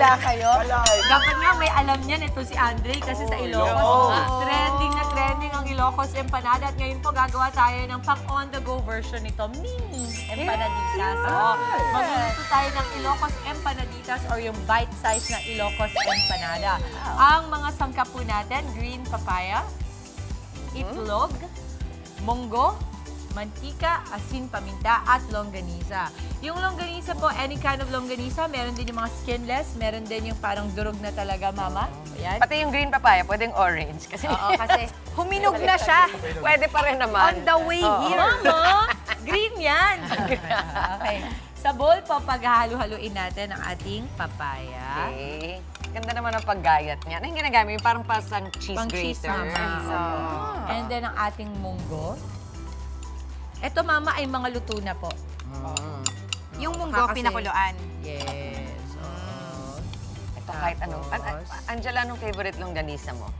Wala kayo? Wala. Dapat nga may alam niyan ito si Andre kasi sa Ilocos. Trending na trending ang Ilocos empanada. At ngayon po gagawa tayo ng pang on-the-go version nito, mini empanaditas. So, magluluto tayo ng Ilocos empanaditas or yung bite size na Ilocos empanada. Ang mga sangkap po natin, green papaya, itlog, munggo, mantika, asin, paminta, at longganisa. Yung longganisa po, any kind of longganisa, meron din yung mga skinless, meron din yung parang durog na talaga, mama. Ayan. Pati yung green papaya, pwedeng orange. Kasi Oo, kasi Huminog na siya. pwede pa rin On naman. the way here. mama, green yan. Okay. Sa bowl po, paghahalo-haluin natin ang ating papaya. Okay. Ganda naman ang paggayat niya. Ano yung ginagamit? Yung parang pasang cheese Pang cheese, grater. mama. So, And then ang ating munggo. Ito, mama, ay mga luto na po. yung munggo, Kasi- pinakuluan. Yes. Oo. Ito kahit anong... Tapos? Angela, anong favorite longganisa mo?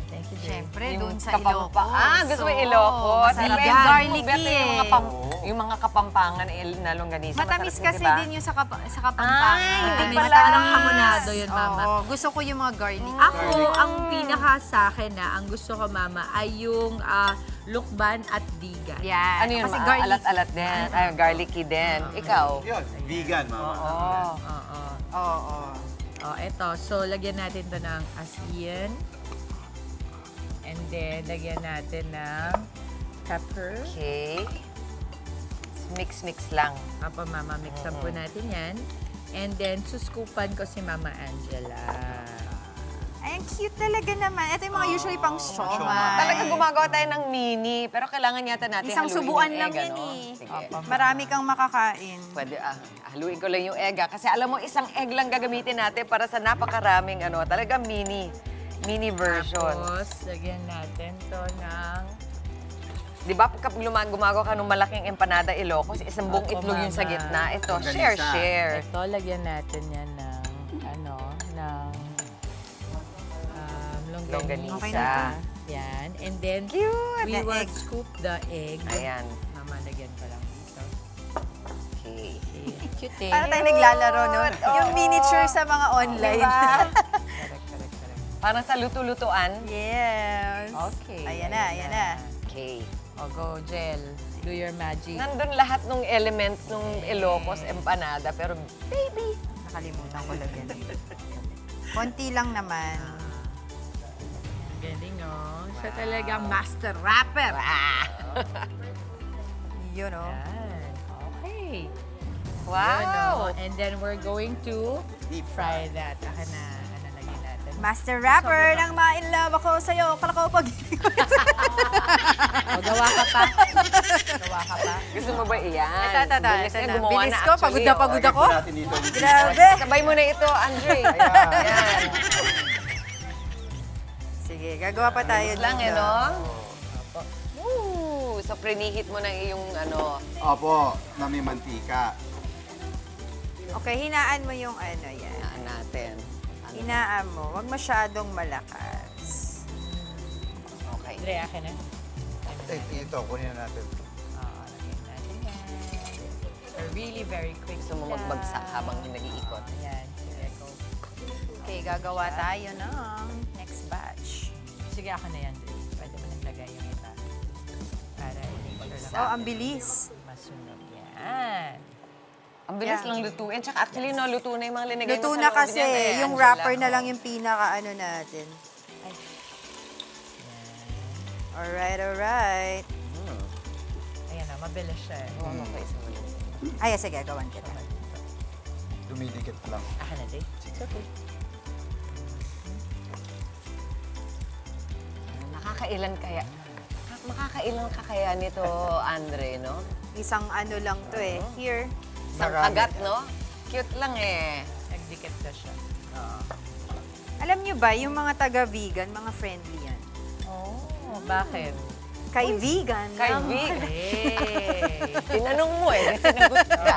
Thank you, Jay. Siyempre, Yung doon sa kapampa- Ilocos. Ah, gusto mo yung Ilocos? Masarap Vegan. yung garlicky Beto yung mga, eh. yung mga kapampangan na longganisa. Matamis masarap kasi yun, diba? din yung sa Kapampangan. Ay, hindi Matamis. pala. Parang hamonado yun, mama. Oo, gusto ko yung mga garlic. Ako, ang pinaka sa akin na, ang gusto ko, mama, ay yung lukban at vegan. Yan. Ano yun? Kasi garlic. Alat-alat din. Ay, garlicky din. Ikaw? Yun, vegan, mama. Oo. Oo. Oo. Oh, eto. So, lagyan natin to ng asin. And then, lagyan natin ng pepper. Okay. Mix-mix lang. Apo, mama, mix up po natin yan. And then, suskupan ko si Mama Angela. Ay, ang cute talaga naman. Ito yung mga usually pang siomay. Talagang gumagawa tayo ng mini, pero kailangan yata natin Isang haluin subuan yung lang egg, yan ano? eh. Sige. Marami kang makakain. Pwede, haluin ko lang yung egg, Kasi alam mo, isang egg lang gagamitin natin para sa napakaraming, talaga mini version. Tapos, lagyan natin to ng... Di ba, pagka gumagawa ka ng malaking empanada Ilocos, isang buong Opo, itlog yung sa mama. gitna. Ito, Longganisa. share. Ito, lagyan natin yan ng, longganisa. Longganisa. Okay na to. Yan. And then, Cute! we The will egg. scoop the egg. Ayan. Mama, lagyan ko lang ito. Okay. Cute eh. Para tayo naglalaro, no? Cute! Yung Oo. miniature sa mga online. Diba? Correct. Parang sa luto-lutuan. Yes. Okay. Ayan na, ayan na. Okay. O, go, Jel. Do your magic. Nandun lahat ng elements ng Ilocos empanada, pero baby, Nakalimutan ko lagyan. Konti lang naman. Galing, oh. Siya talagang master rapper. Yun, oh. Yan. Okay. wow! Yun, oh. And then we're going to Deep fry that. Aka na, lagyan natin. Master rapper ng ma-in-love ako sa'yo. Kalakaw pag... O, gawa ka pa. Gawa ka pa. Gusto mo ba iyan? Ito. Bilis niya, gumawa Bilis na ko, pagod actually, na pagod oh. ako. natin dito. Grabe. Sabay mo na ito, Andre. Ayan. Sige, gagawa pa tayo Bilis lang, dito. no? Woo! So, prenihit mo na yung Opo, na may mantika. Okay, hinaan mo yung ano yan. naan natin. Hinaan mo. Huwag masyadong malakas. Okay. Andre, akin na. Ito, kunin na natin. Lagyan natin yan. So, really very quick. Gusto mo magbagsak habang nag-iikot. Ayan. Sige, go. Okay, gagawa tayo ng next batch. Sige, ako na yan, Dre. Pwede mo naglagay yung iba. Para i-make sure Oh, lang ang bilis. masunog. Yan. Ang bilis Yeah. lang lutuin. Tsaka actually, no, luto na yung mga linagay Luto mo sa na loob kasi. niyan, eh, Yung Angela. wrapper na lang yung pinaka-ano natin. Alright. Ayan na, mabilis siya. Oo, ano pa isa mo yun. Ay, sige, gawan kita. Dumidikit lang. Akin na, Dre. It's okay. Makakailan ka kaya nito, Andre, no? Isang ano lang to eh. Here. Isang Marami. kagat, no? Cute lang eh. Nagdikit na siya. Alam nyo ba, yung mga taga-vegan, mga friendly yan. Oh, bakit? Kay-vegan. Kaibigan. Hey! Tinanong mo eh, sinagot ka.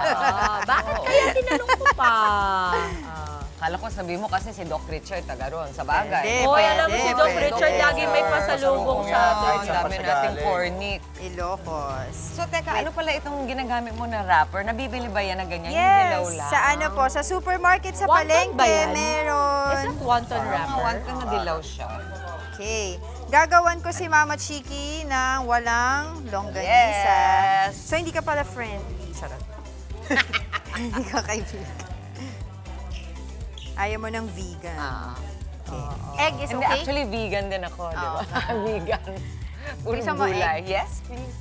Bakit kaya tinanong ko pa? Kala ko sabi mo kasi si Doc Richard taga roon, sa bagay. Pwede. Hoy, alam mo si Doc pwede. Richard lagi may pasalubong sa Oo, atin. ang dami Saan pa nating siya cornic. Ilocos. So, teka, ano pala itong ginagamit mo na wrapper? Nabibili ba yan na ganyan? Yung Yes, dilaw lang? sa ano po, sa supermarket, sa Wonton ba palengke, yan? meron. Is that wonton wrapper? Want ko na dilaw siya. Okay. Gagawan ko si Mama Chiki ng walang longganisa. Yes. So, hindi ka pala friendly. Charot. Hindi ka kaibigan. Ayaw mo ng vegan. Ah. Egg is Hindi, okay? actually vegan din ako, di ba? Vegan. Puro Gusto mo gulay. Yes, please.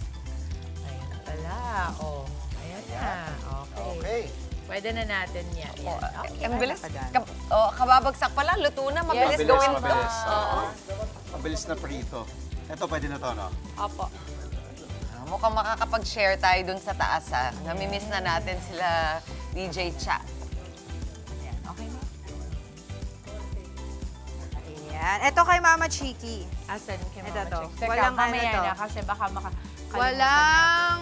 Ayan na pala. Oh, ayan na. Okay. Okay. Pwede na natin yan. Yan. Okay. Ang bilis. pa dyan. Kababagsak pala, luto na. Mabilis Yes, gawin to. mabilis. Oo. Mabilis na prito. Ito, pwede na to, no? Opo. Mukhang makakapag-share tayo dun sa taas, ha? Namimiss na natin sila DJ Cha. Ayan. Okay na. Ayan. Ito kay Mama Chiki. Asan kay Ito Mama to. Chicks? Teka, Walang ano mamaya to. na kasi baka makakalimutan Walang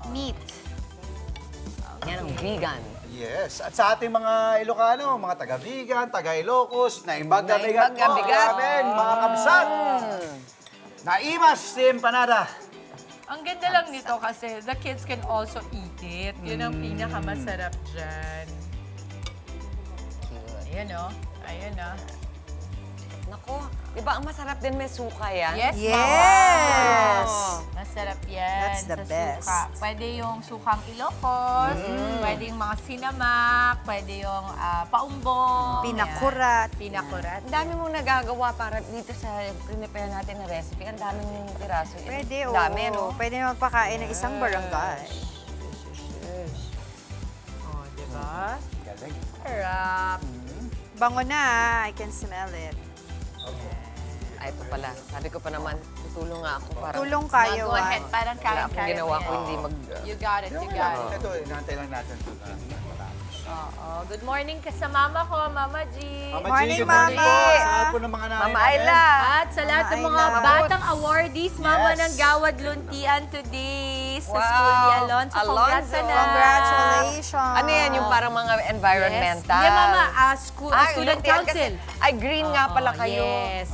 meat. Yan ang vegan. Yes. At sa ating mga Ilocano, mga taga-vegan, taga-Ilocos, naimbaga bigat Naimbaga po bigat. namin, mga kabsat. Naimas si empanada. Ang ganda lang nito kasi the kids can also eat it. Yun ang pinakamasarap dyan. Ayan o. Ayan o. Nako, di ba ang masarap din may suka yan? Yes, Yes! Oh. Masarap yan That's the sa best. suka. Pwede yung sukang Ilocos, pwede yung mga sinamak, pwede yung paumbong. Pinakurat. Yan. Pinakurat. Ang dami mong nagagawa para dito sa prepare natin na recipe. Ang dami mong piraso. Pwede, Ang oo. dami, no? Pwede magpakain ng isang barangay. Oh, di ba? Galing. Sarap. Bango na, I can smell it. Ay, ito pala. Sabi ko pa naman, tutulong nga ako para... Tulong kayo, Go ahead. Parang Wala akong kaya ginawa mo ko, yan. hindi mag... You got it, you got it. Ito, inaantay lang natin ito na matapos. Oo. Good morning ka sa mama ko, Mama G. Mama Morning, G, good morning Mama. po. Sa lahat po ng mga nanay Mama natin. Ayla! At sa lahat ng Mama mga Ayla. batang awardees, Mama Yes. ng Gawad Luntian today sa Wow. school ni Alonzo. Congrats Alonzo. na. Congratulations! Ano yan, yung parang mga environmental? Hindi, Mama. Student Luntian Council. Kasi, ay, green nga pala Oo, kayo. Yes.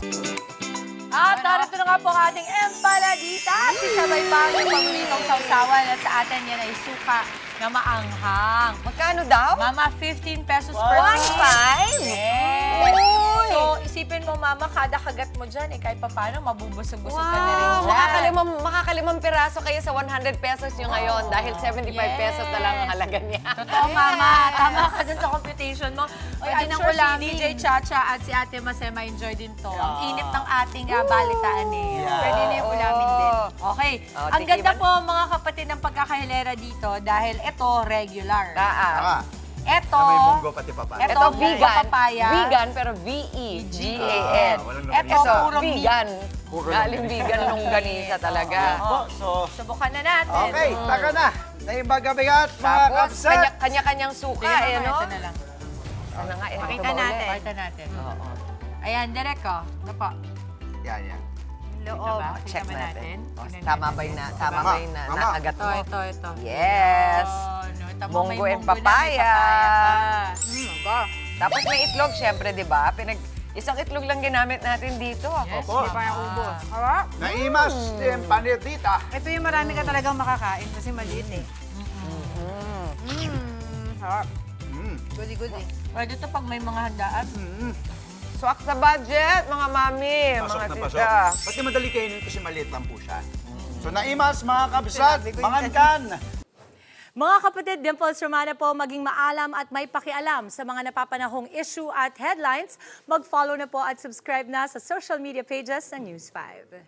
At narito na nga po ang ating empanadita. Sisabay pa ang paboritong sausawan at sa atin yan ay suka na maanghang. Magkano daw? Mama, 15 pesos per 1.5? Yes. Uy! So, isipin mo, Mama, kada kagat mo dyan, kahit pa paano, mabubusog-busog ka na rin Wow! dyan. Makakalimang piraso kayo sa 100 pesos nyo ngayon dahil 75 pesos na lang ang halaga niya. Totoo, Mama. Tama ka dun sa computation mo. Oy, Pwede I'm nang sure si ulamin. DJ Chacha at si Ate Masema enjoy din to. Ang init ng ating balitaan eh. Yeah. Pwede na yung ulamin din. Okay. Oh, Ang ganda tikiman. po, mga kapatid, ng pagkakahilera dito dahil ito regular. Tama. Ito, Na may munggo pati papaya. Ito, Ito, vegan. papaya. Vegan, pero V-E-G-A-N. walang Ito, longganisa. puro meat. vegan. Puro Galing longganisa. vegan longganisa talaga. Oo. Po, so, Subukan na natin. okay, taka na. Naimbaga bigat, mga Tapos, kabsat. kanya-kanyang suka, Sige, Mama, eh, no? ito na lang. Sana nga, ito Pakita ba ulit? natin. Pakita natin. Oo. Ayan, direct ko. Ito po. Yan, yan. Loob. Oh, check Tingnan natin. Oh, Tingnan tama natin. ba yung tama Mama, ba yung mama. nakagat Ito, mo? ito. Yes. Oh, no, tama, may Munggo and munggo na, may papaya. pa. Tapos may itlog, syempre, di ba? Isang itlog lang ginamit natin dito. Yes, Opo. di ba yung ubos? Naimas si empanadita. Ito yung marami ka talagang makakain kasi maliit eh. Sarap. Mm. Goody-goody. Pwede to pag may mga handaan. Mm. Swak sa budget, mga mami, Pasok mga na pasok. tita. Pati madali kainin kasi maliit lang po siya. So naimas, mga kabsat, Sinabi ko yung mangankan. Mga kapatid, Dimples Romana po, maging maalam at may pakialam sa mga napapanahong issue at headlines. Mag-follow na po at subscribe na sa social media pages ng News 5.